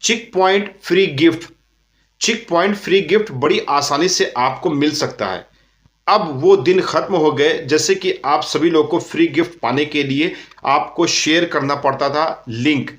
चिक point free gift. चिक point free gift बड़ी आसानी से आपको मिल सकता है। अब वो दिन खत्म हो गए जैसे कि आप सभी लोगों को फ्री गिफ्ट पाने के लिए आपको शेयर करना पड़ता था लिंक,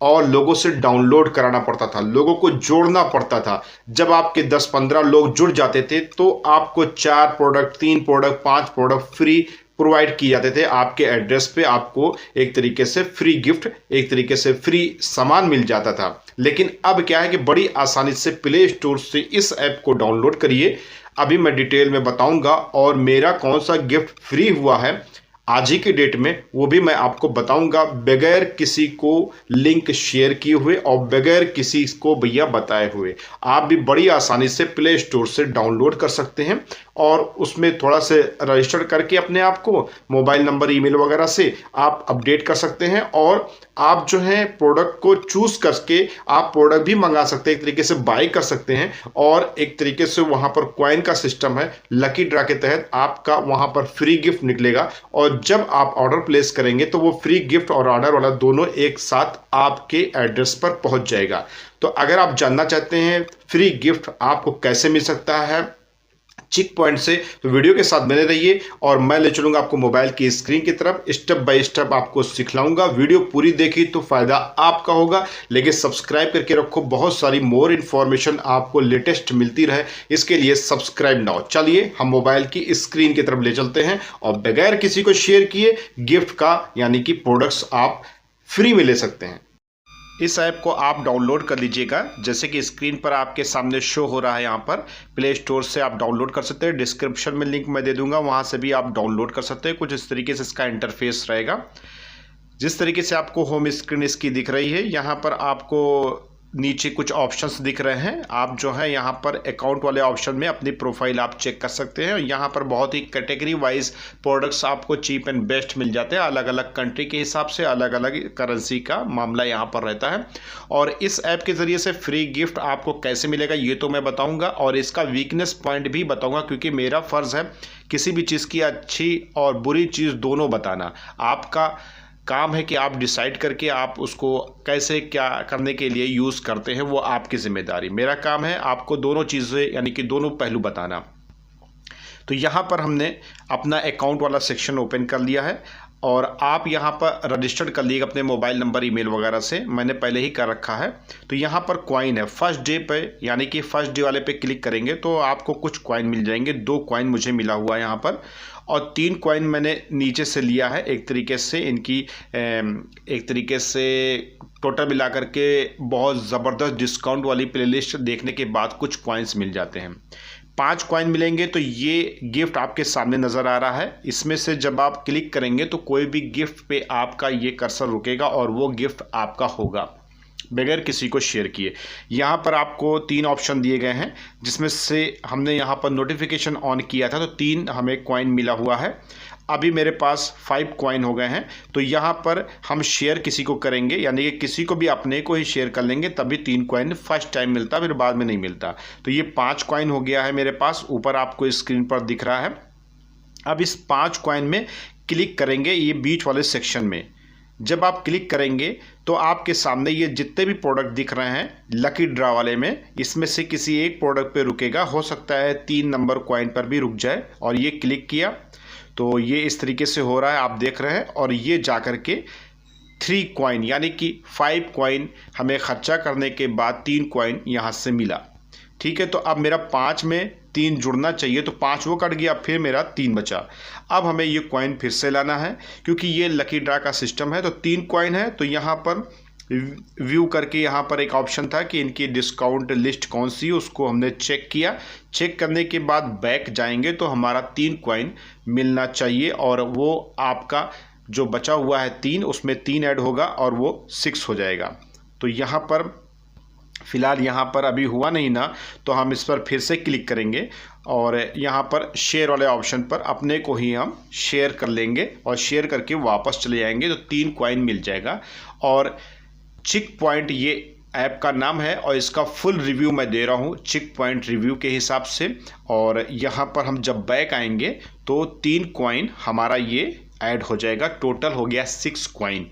और लोगों से डाउनलोड कराना पड़ता था, लोगों को जोड़ना पड़ता था। जब आपके 10-15 लोग जुड़ जाते थे तो आपको 4 product, 3 product, 5 product free provide किए जाते थे आपके एड्रेस पे। आपको एक तरीके से फ्री गिफ्ट, एक तरीके से फ्री सामान मिल जाता था। लेकिन अब क्या है कि बड़ी आसानी से प्ले स्टोर से इस ऐप को डाउनलोड करिए। अभी मैं डिटेल में बताऊंगा, और मेरा कौन सा गिफ्ट फ्री हुआ है आज ही की डेट में वो भी मैं आपको बताऊंगा, बगैर किसी को लिंक शेयर किए हुए और बगैर किसी को भैया बताए हुए। आप भी बड़ी आसानी से प्ले स्टोर से डाउनलोड कर सकते हैं, और उसमें थोड़ा से रजिस्टर करके अपने आप को मोबाइल नंबर, ईमेल वगैरह से आप अपडेट कर सकते हैं, और आप जो है प्रोडक्ट को चूज करके आप प्रोडक्ट भी मंगा सकते हैं, एक तरीके से बाय कर सकते हैं। और एक तरीके से वहां पर कॉइन का सिस्टम है, लकी ड्रा के तहत आपका वहां पर फ्री गिफ्ट निकलेगा, और जब आप ऑर्डर प्लेस करेंगे तो वो फ्री गिफ्ट और ऑर्डर वाला दोनों एक साथ आपके एड्रेस पर पहुंच जाएगा। तो अगर आप जानना चाहते हैं फ्री गिफ्ट आपको कैसे मिल सकता है चिक पॉइंट से, तो वीडियो के साथ बने रहिए, और मैं ले चलूंगा आपको मोबाइल की स्क्रीन की तरफ। स्टेप बाय स्टेप आपको सिखलाऊंगा। वीडियो पूरी देखी तो फायदा आपका होगा, लेकिन सब्सक्राइब करके रखो, बहुत सारी मोर इन्फॉर्मेशन आपको लेटेस्ट मिलती रहे, इसके लिए सब्सक्राइब नाउ। चलिए हम मोबाइल की स्क्रीन की तरफ ले चलते हैं, और बगैर किसी को शेयर किए गिफ्ट का यानी कि प्रोडक्ट्स आप फ्री में ले सकते हैं। इस ऐप को आप डाउनलोड कर लीजिएगा, जैसे कि स्क्रीन पर आपके सामने शो हो रहा है। यहाँ पर प्ले स्टोर से आप डाउनलोड कर सकते हैं, डिस्क्रिप्शन में लिंक मैं दे दूंगा, वहाँ से भी आप डाउनलोड कर सकते हैं। कुछ इस तरीके से इसका इंटरफेस रहेगा। जिस तरीके से आपको होम स्क्रीन इसकी दिख रही है, यहाँ पर आपको नीचे कुछ ऑप्शंस दिख रहे हैं। आप जो है यहाँ पर अकाउंट वाले ऑप्शन में अपनी प्रोफाइल आप चेक कर सकते हैं। यहाँ पर बहुत ही कैटेगरी वाइज प्रोडक्ट्स आपको चीप एंड बेस्ट मिल जाते हैं, अलग अलग कंट्री के हिसाब से, अलग अलग करेंसी का मामला यहाँ पर रहता है। और इस ऐप के ज़रिए से फ्री गिफ्ट आपको कैसे मिलेगा ये तो मैं बताऊँगा, और इसका वीकनेस पॉइंट भी बताऊँगा, क्योंकि मेरा फ़र्ज़ है किसी भी चीज़ की अच्छी और बुरी चीज़ दोनों बताना। आपका काम है कि आप डिसाइड करके आप उसको कैसे क्या करने के लिए यूज़ करते हैं, वो आपकी जिम्मेदारी। मेरा काम है आपको दोनों चीज़ें यानी कि दोनों पहलू बताना। तो यहाँ पर हमने अपना अकाउंट वाला सेक्शन ओपन कर लिया है, और आप यहाँ पर रजिस्टर्ड कर लीजिएगा अपने मोबाइल नंबर, ईमेल वगैरह से। मैंने पहले ही कर रखा है। तो यहाँ पर कॉइन है, फर्स्ट डे पे यानी कि फर्स्ट डे वाले पे क्लिक करेंगे तो आपको कुछ कॉइन मिल जाएंगे। 2 कॉइन मुझे मिला हुआ है यहाँ पर, और 3 कॉइन मैंने नीचे से लिया है। एक तरीके से इनकी एक तरीके से टोटल मिला करके बहुत ज़बरदस्त डिस्काउंट वाली प्लेलिस्ट देखने के बाद कुछ कॉइन्स मिल जाते हैं। 5 कॉइन मिलेंगे। तो ये गिफ्ट आपके सामने नज़र आ रहा है। इसमें से जब आप क्लिक करेंगे तो कोई भी गिफ्ट पे आपका ये कर्सर रुकेगा, और वो गिफ्ट आपका होगा बगैर किसी को शेयर किए। यहाँ पर आपको 3 ऑप्शन दिए गए हैं, जिसमें से हमने यहाँ पर नोटिफिकेशन ऑन किया था तो 3 हमें कॉइन मिला हुआ है। अभी मेरे पास 5 कॉइन हो गए हैं। तो यहाँ पर हम शेयर किसी को करेंगे, यानी कि किसी को भी अपने को ही शेयर कर लेंगे, तभी 3 कॉइन फर्स्ट टाइम मिलता, फिर बाद में नहीं मिलता। तो ये 5 कॉइन हो गया है मेरे पास, ऊपर आपको स्क्रीन पर दिख रहा है। अब इस 5 कॉइन में क्लिक करेंगे, ये बीच वाले सेक्शन में जब आप क्लिक करेंगे तो आपके सामने ये जितने भी प्रोडक्ट दिख रहे हैं लकी ड्रा वाले में, इसमें से किसी एक प्रोडक्ट पे रुकेगा। हो सकता है 3 नंबर कॉइन पर भी रुक जाए। और ये क्लिक किया तो ये इस तरीके से हो रहा है, आप देख रहे हैं। और ये जा कर के 3 कॉइन यानी कि 5 कॉइन हमें खर्चा करने के बाद 3 कॉइन यहाँ से मिला। ठीक है, तो अब मेरा 5 में 3 जुड़ना चाहिए, तो 5 वो कट गया, फिर मेरा 3 बचा। अब हमें ये कॉइन फिर से लाना है, क्योंकि ये लकी ड्रा का सिस्टम है। तो 3 कॉइन है, तो यहाँ पर व्यू करके यहाँ पर एक ऑप्शन था कि इनकी डिस्काउंट लिस्ट कौन सी है, उसको हमने चेक किया। चेक करने के बाद बैक जाएंगे तो हमारा 3 कॉइन मिलना चाहिए, और वो आपका जो बचा हुआ है 3, उसमें 3 ऐड होगा और वो 6 हो जाएगा। तो यहाँ पर फ़िलहाल यहाँ पर अभी हुआ नहीं ना, तो हम इस पर फिर से क्लिक करेंगे, और यहाँ पर शेयर वाले ऑप्शन पर अपने को ही हम शेयर कर लेंगे, और शेयर करके वापस चले जाएंगे तो 3 कॉइन मिल जाएगा। और चिक पॉइंट ये ऐप का नाम है, और इसका फुल रिव्यू मैं दे रहा हूँ चिक पॉइंट रिव्यू के हिसाब से। और यहाँ पर हम जब बैक आएंगे तो 3 कॉइन हमारा ये ऐड हो जाएगा, टोटल हो गया 6 कॉइन।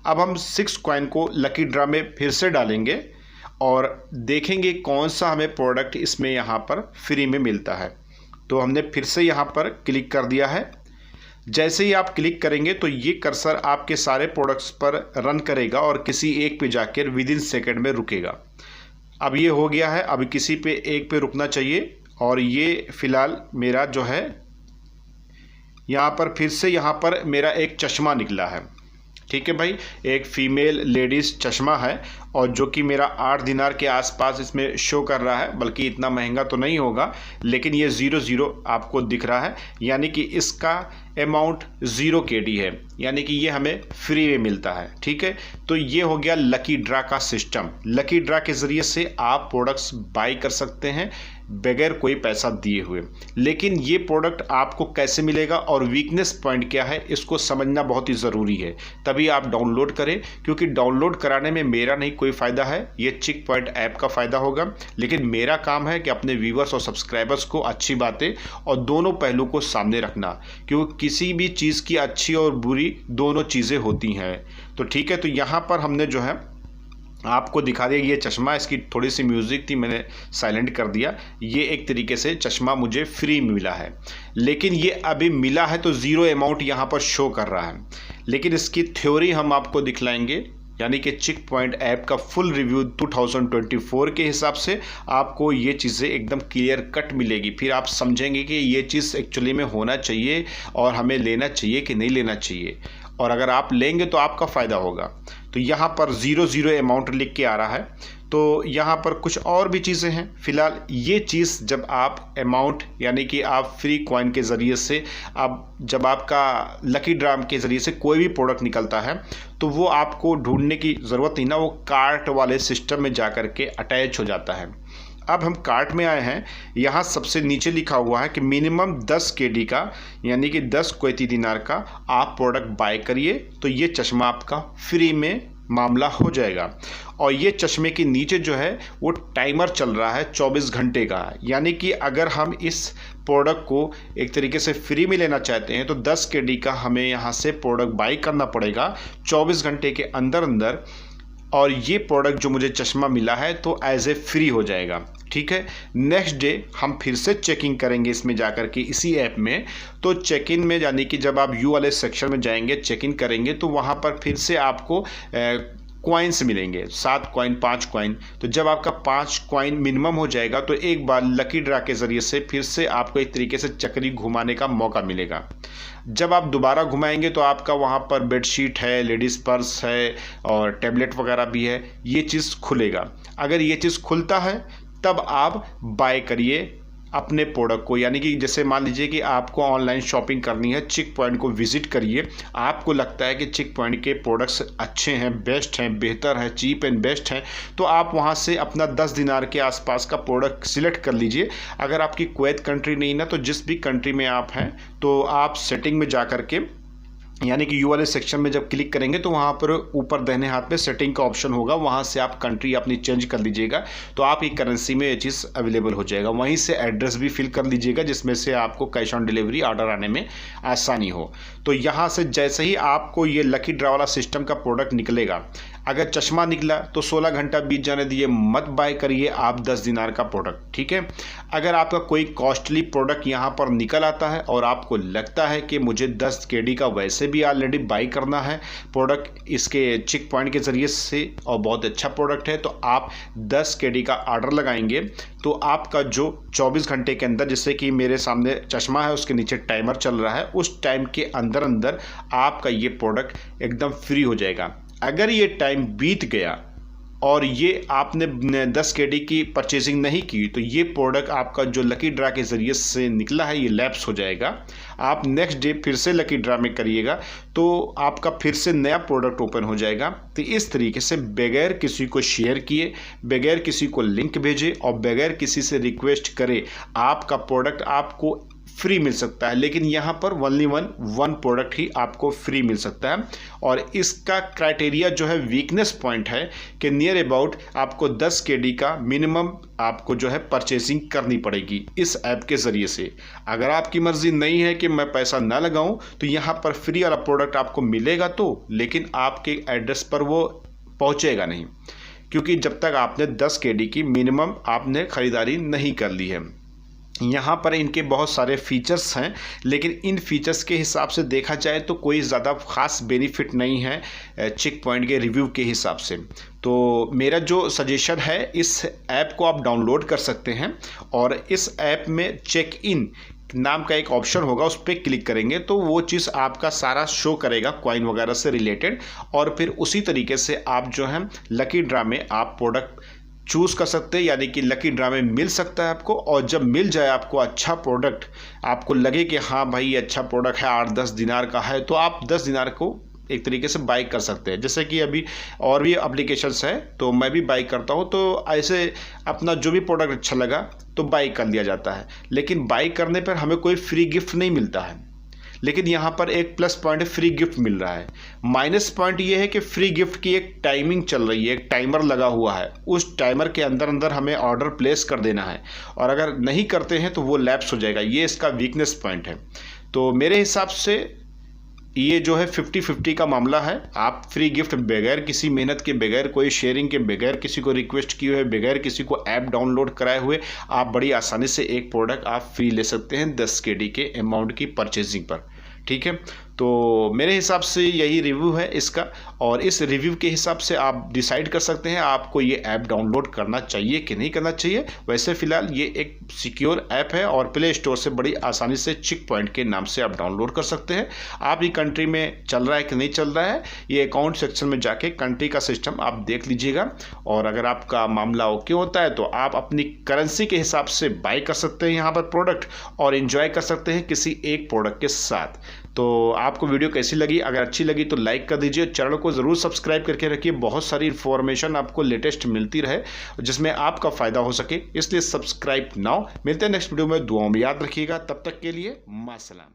अब हम 6 कॉइन को लकी ड्रा में फिर से डालेंगे, और देखेंगे कौन सा हमें प्रोडक्ट इसमें यहाँ पर फ्री में मिलता है। तो हमने फिर से यहाँ पर क्लिक कर दिया है। जैसे ही आप क्लिक करेंगे तो ये कर्सर आपके सारे प्रोडक्ट्स पर रन करेगा और किसी एक पे जाकर विदिन सेकंड में रुकेगा। अब ये हो गया है, अभी किसी पे एक पे रुकना चाहिए। और ये फ़िलहाल मेरा जो है यहाँ पर फिर से यहाँ पर मेरा एक चश्मा निकला है। ठीक है भाई, एक फ़ीमेल लेडीज़ चश्मा है और जो कि मेरा 8 दिनार के आसपास इसमें शो कर रहा है, बल्कि इतना महंगा तो नहीं होगा, लेकिन ये 00 आपको दिख रहा है, यानी कि इसका अमाउंट 0 KD है, यानी कि ये हमें फ्री में मिलता है। ठीक है, तो ये हो गया लकी ड्रा का सिस्टम। लकी ड्रा के ज़रिए से आप प्रोडक्ट्स बाई कर सकते हैं बगैर कोई पैसा दिए हुए। लेकिन ये प्रोडक्ट आपको कैसे मिलेगा और वीकनेस पॉइंट क्या है, इसको समझना बहुत ही ज़रूरी है, तभी आप डाउनलोड करें। क्योंकि डाउनलोड कराने में मेरा नहीं कोई फ़ायदा है, ये चिक पॉइंट ऐप का फ़ायदा होगा। लेकिन मेरा काम है कि अपने व्यूवर्स और सब्सक्राइबर्स को अच्छी बातें और दोनों पहलू को सामने रखना, क्योंकि किसी भी चीज़ की अच्छी और बुरी दोनों चीज़ें होती हैं। तो ठीक है, तो यहाँ पर हमने जो है आपको दिखा दिया ये चश्मा, इसकी थोड़ी सी म्यूज़िक थी, मैंने साइलेंट कर दिया। ये एक तरीके से चश्मा मुझे फ्री मिला है, लेकिन ये अभी मिला है तो 0 अमाउंट यहाँ पर शो कर रहा है। लेकिन इसकी थ्योरी हम आपको दिखलाएंगे, यानी कि चिक पॉइंट ऐप का फुल रिव्यू 2024 के हिसाब से आपको ये चीज़ें एकदम क्लियर कट मिलेगी। फिर आप समझेंगे कि ये चीज़ एक्चुअली में होना चाहिए और हमें लेना चाहिए कि नहीं लेना चाहिए, और अगर आप लेंगे तो आपका फ़ायदा होगा। तो यहाँ पर 00 अमाउंट लिख के आ रहा है। तो यहाँ पर कुछ और भी चीज़ें हैं। फ़िलहाल ये चीज़ जब आप अमाउंट, यानी कि आप फ्री कॉइन के ज़रिए से, आप जब आपका लकी ड्राम के ज़रिए से कोई भी प्रोडक्ट निकलता है तो वो आपको ढूंढने की ज़रूरत नहीं ना, वो कार्ट वाले सिस्टम में जा कर के अटैच हो जाता है। अब हम कार्ट में आए हैं, यहाँ सबसे नीचे लिखा हुआ है कि मिनिमम 10 KD का, यानी कि 10 कुवैती दिनार का आप प्रोडक्ट बाय करिए तो ये चश्मा आपका फ्री में मामला हो जाएगा। और ये चश्मे के नीचे जो है वो टाइमर चल रहा है 24 घंटे का, यानी कि अगर हम इस प्रोडक्ट को एक तरीके से फ्री में लेना चाहते हैं तो 10 KD का हमें यहाँ से प्रोडक्ट बाई करना पड़ेगा 24 घंटे के अंदर अंदर, और ये प्रोडक्ट जो मुझे चश्मा मिला है तो एज ए फ्री हो जाएगा। ठीक है, नेक्स्ट डे हम फिर से चेकिंग करेंगे इसमें जाकर के इसी ऐप में। तो चेक इन में, यानी कि जब आप यू वाले सेक्शन में जाएंगे चेक इन करेंगे तो वहाँ पर फिर से आपको कॉइन्स मिलेंगे, 7 कॉइन 5 कॉइन। तो जब आपका 5 कॉइन मिनिमम हो जाएगा तो एक बार लकी ड्रा के ज़रिए से फिर से आपको एक तरीके से चक्री घुमाने का मौका मिलेगा। जब आप दोबारा घुमाएंगे तो आपका वहाँ पर बेडशीट है, लेडीज़ पर्स है और टैबलेट वगैरह भी है, ये चीज़ खुलेगा। अगर ये चीज़ खुलता है तब आप बाय करिए अपने प्रोडक्ट को। यानी कि जैसे मान लीजिए कि आपको ऑनलाइन शॉपिंग करनी है, चिक पॉइंट को विजिट करिए, आपको लगता है कि चिक पॉइंट के प्रोडक्ट्स अच्छे हैं, बेस्ट हैं, बेहतर है, चीप एंड बेस्ट हैं, तो आप वहां से अपना 10 दिनार के आसपास का प्रोडक्ट सिलेक्ट कर लीजिए। अगर आपकी कुवैत कंट्री नहीं ना, तो जिस भी कंट्री में आप हैं तो आप सेटिंग में जा कर के, यानी कि यू वाले सेक्शन में जब क्लिक करेंगे तो वहाँ पर ऊपर दाहिने हाथ में सेटिंग का ऑप्शन होगा, वहाँ से आप कंट्री अपनी चेंज कर लीजिएगा तो आपकी करेंसी में ये चीज़ अवेलेबल हो जाएगा। वहीं से एड्रेस भी फिल कर लीजिएगा जिसमें से आपको कैश ऑन डिलीवरी ऑर्डर आने में आसानी हो। तो यहाँ से जैसे ही आपको ये लकी ड्रा वाला सिस्टम का प्रोडक्ट निकलेगा, अगर चश्मा निकला तो 16 घंटा बीत जाने दिए, मत बाय करिए आप 10 दिनार का प्रोडक्ट। ठीक है, अगर आपका कोई कॉस्टली प्रोडक्ट यहाँ पर निकल आता है और आपको लगता है कि मुझे 10 KD का वैसे भी ऑलरेडी बाई करना है प्रोडक्ट इसके चिक पॉइंट के ज़रिए से और बहुत अच्छा प्रोडक्ट है, तो आप 10 KD का ऑर्डर लगाएंगे तो आपका जो 24 घंटे के अंदर, जैसे कि मेरे सामने चश्मा है उसके नीचे टाइमर चल रहा है, उस टाइम के अंदर अंदर आपका ये प्रोडक्ट एकदम फ्री हो जाएगा। अगर ये टाइम बीत गया और ये आपने 10 KD की परचेजिंग नहीं की तो ये प्रोडक्ट आपका जो लकी ड्रा के ज़रिए से निकला है ये लैप्स हो जाएगा। आप नेक्स्ट डे फिर से लकी ड्रा में करिएगा तो आपका फिर से नया प्रोडक्ट ओपन हो जाएगा। तो इस तरीके से बगैर किसी को शेयर किए, बगैर किसी को लिंक भेजे और बगैर किसी से रिक्वेस्ट करे आपका प्रोडक्ट आपको फ्री मिल सकता है। लेकिन यहाँ पर ओनली वन प्रोडक्ट ही आपको फ्री मिल सकता है और इसका क्राइटेरिया जो है वीकनेस पॉइंट है कि नियर अबाउट आपको 10 KD का मिनिमम आपको जो है परचेसिंग करनी पड़ेगी इस ऐप के ज़रिए से। अगर आपकी मर्ज़ी नहीं है कि मैं पैसा ना लगाऊं तो यहाँ पर फ्री वाला प्रोडक्ट आपको मिलेगा तो, लेकिन आपके एड्रेस पर वो पहुँचेगा नहीं, क्योंकि जब तक आपने 10 KD की मिनिमम आपने ख़रीदारी नहीं कर ली है। यहाँ पर इनके बहुत सारे फीचर्स हैं, लेकिन इन फीचर्स के हिसाब से देखा जाए तो कोई ज़्यादा ख़ास बेनिफिट नहीं है चिक पॉइंट के रिव्यू के हिसाब से। तो मेरा जो सजेशन है, इस ऐप को आप डाउनलोड कर सकते हैं और इस ऐप में चेक इन नाम का एक ऑप्शन होगा, उस पर क्लिक करेंगे तो वो चीज़ आपका सारा शो करेगा कॉइन वगैरह से रिलेटेड, और फिर उसी तरीके से आप जो है लकी ड्रा में आप प्रोडक्ट चूज़ कर सकते हैं, यानी कि लकी ड्रा में मिल सकता है आपको। और जब मिल जाए आपको अच्छा प्रोडक्ट, आपको लगे कि हाँ भाई ये अच्छा प्रोडक्ट है, 8-10 दिनार का है, तो आप 10 दिनार को एक तरीके से बाई कर सकते हैं। जैसे कि अभी और भी एप्लीकेशंस है, तो मैं भी बाई करता हूँ, तो ऐसे अपना जो भी प्रोडक्ट अच्छा लगा तो बाई कर लिया जाता है। लेकिन बाई करने पर हमें कोई फ्री गिफ्ट नहीं मिलता है, लेकिन यहाँ पर एक प्लस पॉइंट है, फ्री गिफ्ट मिल रहा है। माइनस पॉइंट ये है कि फ्री गिफ्ट की एक टाइमिंग चल रही है, एक टाइमर लगा हुआ है, उस टाइमर के अंदर अंदर हमें ऑर्डर प्लेस कर देना है, और अगर नहीं करते हैं तो वो लैप्स हो जाएगा। ये इसका वीकनेस पॉइंट है। तो मेरे हिसाब से ये जो है 50-50 का मामला है। आप फ्री गिफ्ट बगैर किसी मेहनत के, बगैर कोई शेयरिंग के, बगैर किसी को रिक्वेस्ट किए हुए, बगैर किसी को ऐप डाउनलोड कराए हुए, आप बड़ी आसानी से एक प्रोडक्ट आप फ्री ले सकते हैं 10 KD के अमाउंट की परचेजिंग पर। ठीक है, तो मेरे हिसाब से यही रिव्यू है इसका, और इस रिव्यू के हिसाब से आप डिसाइड कर सकते हैं आपको ये ऐप डाउनलोड करना चाहिए कि नहीं करना चाहिए। वैसे फ़िलहाल ये एक सिक्योर ऐप है और प्ले स्टोर से बड़ी आसानी से चिक पॉइंट के नाम से आप डाउनलोड कर सकते हैं। आपकी कंट्री में चल रहा है कि नहीं चल रहा है, ये अकाउंट सेक्शन में जाके कंट्री का सिस्टम आप देख लीजिएगा, और अगर आपका मामला ओके होता है तो आप अपनी करेंसी के हिसाब से बाई कर सकते हैं यहाँ पर प्रोडक्ट, और इन्जॉय कर सकते हैं किसी एक प्रोडक्ट के साथ। तो आपको वीडियो कैसी लगी? अगर अच्छी लगी तो लाइक कर दीजिए, चैनल को ज़रूर सब्सक्राइब करके रखिए, बहुत सारी इन्फॉर्मेशन आपको लेटेस्ट मिलती रहे जिसमें आपका फ़ायदा हो सके, इसलिए सब्सक्राइब नाउ। मिलते हैं नेक्स्ट वीडियो में, दुआओं में याद रखिएगा। तब तक के लिए मासलाम।